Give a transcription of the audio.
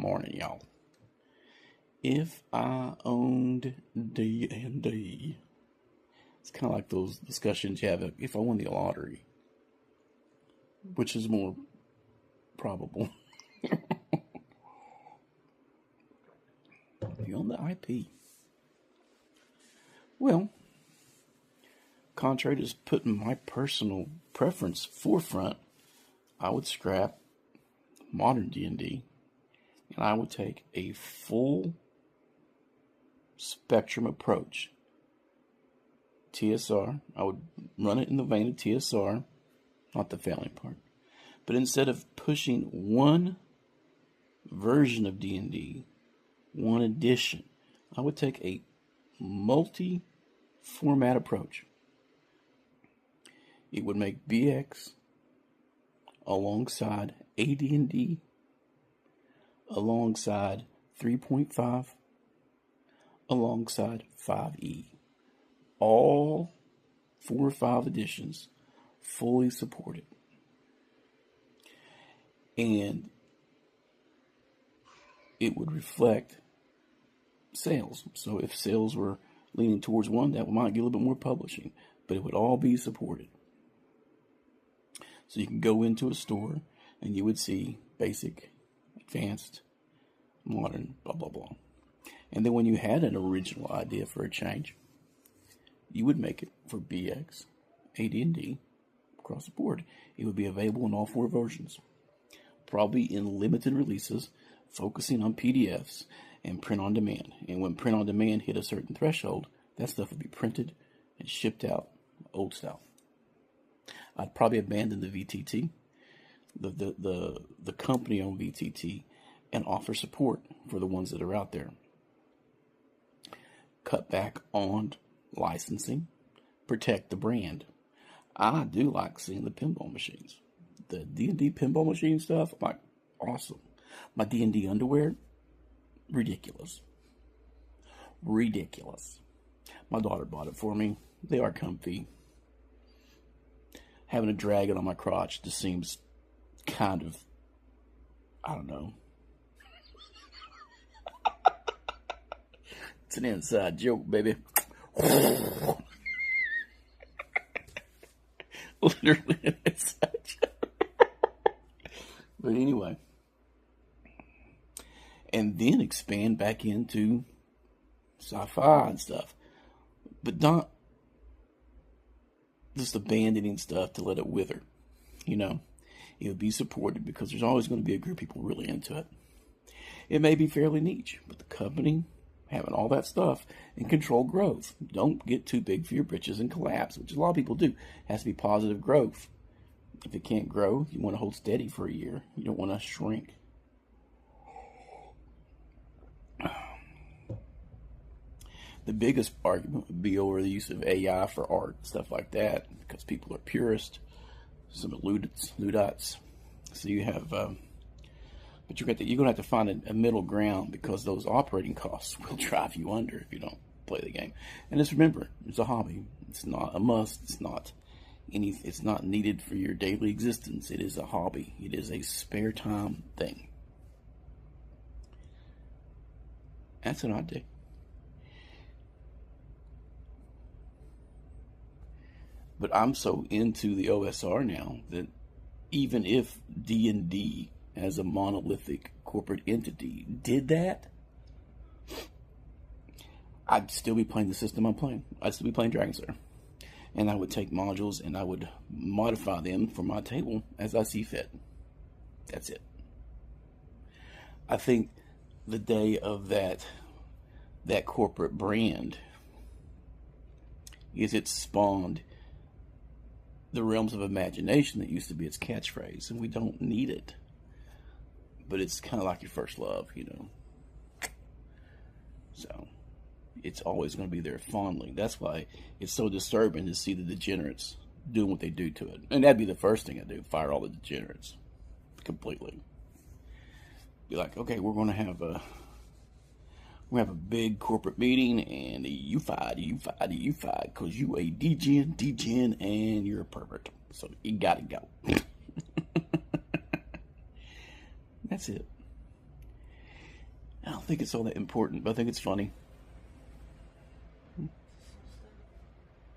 Morning, y'all. If I owned D&D, it's kind of like those discussions you have if I won the lottery, which is more probable. You own the IP. Well, contrary to putting my personal preference forefront, I would scrap modern D&D, and I would take a full spectrum approach. TSR, I would run it in the vein of TSR, not the failing part. But instead of pushing one version of D&D, one edition, I would take a multi-format approach. It would make BX alongside AD&D, alongside 3.5, alongside 5e. All 4 or 5 editions fully supported. And it would reflect sales. So if sales were leaning towards one, that might get a little bit more publishing, but it would all be supported. So you can go into a store and you would see basic, advanced, modern, blah, blah, blah. And then when you had an original idea for a change, you would make it for BX, AD&D, across the board. It would be available in all 4 versions. Probably in limited releases, focusing on PDFs and print on demand. And when print on demand hit a certain threshold, that stuff would be printed and shipped out old style. I'd probably abandon the VTT, the company on VTT, and offer support for the ones that are out there. Cut back on licensing, protect the brand. I do like seeing the pinball machines. The D&D pinball machine stuff, I'm like, awesome. My D&D underwear, ridiculous. Ridiculous. My daughter bought it for me. They are comfy. Having a dragon on my crotch just seems kind of, I don't know. It's an inside joke, baby. Literally an inside joke. But anyway. And then expand back into sci-fi and stuff. But not just abandoning stuff to let it wither. You know, it would be supported because there's always going to be a group of people really into it. It may be fairly niche, but the company having all that stuff and control growth. Don't get too big for your britches and collapse, which a lot of people do. It has to be positive growth. If it can't grow, you want to hold steady for a year. You don't want to shrink. The biggest argument would be over the use of AI for art, stuff like that, because people are purists, some Luddites. So you have, but you're going to have to find a middle ground because those operating costs will drive you under if you don't play the game. And just remember, it's a hobby. It's not a must. It's not needed for your daily existence. It is a hobby. It is a spare time thing. That's an odd day. But I'm so into the OSR now that even if D&D as a monolithic corporate entity did that, I'd still be playing the system I'm playing. I'd still be playing Dragon Slayer. And I would take modules and I would modify them for my table as I see fit. That's it. I think the day of that corporate brand is it spawned the realms of imagination that used to be its catchphrase, and we don't need it. But it's kind of like your first love, you know. So it's always going to be there fondly. That's why it's so disturbing to see the degenerates doing what they do to it. And that'd be the first thing I do, fire all the degenerates completely. Be like, okay, we're going to have a big corporate meeting, and you fired, because you a degen, and you're a pervert. So you gotta go. That's it. I don't think it's all that important, but I think it's funny.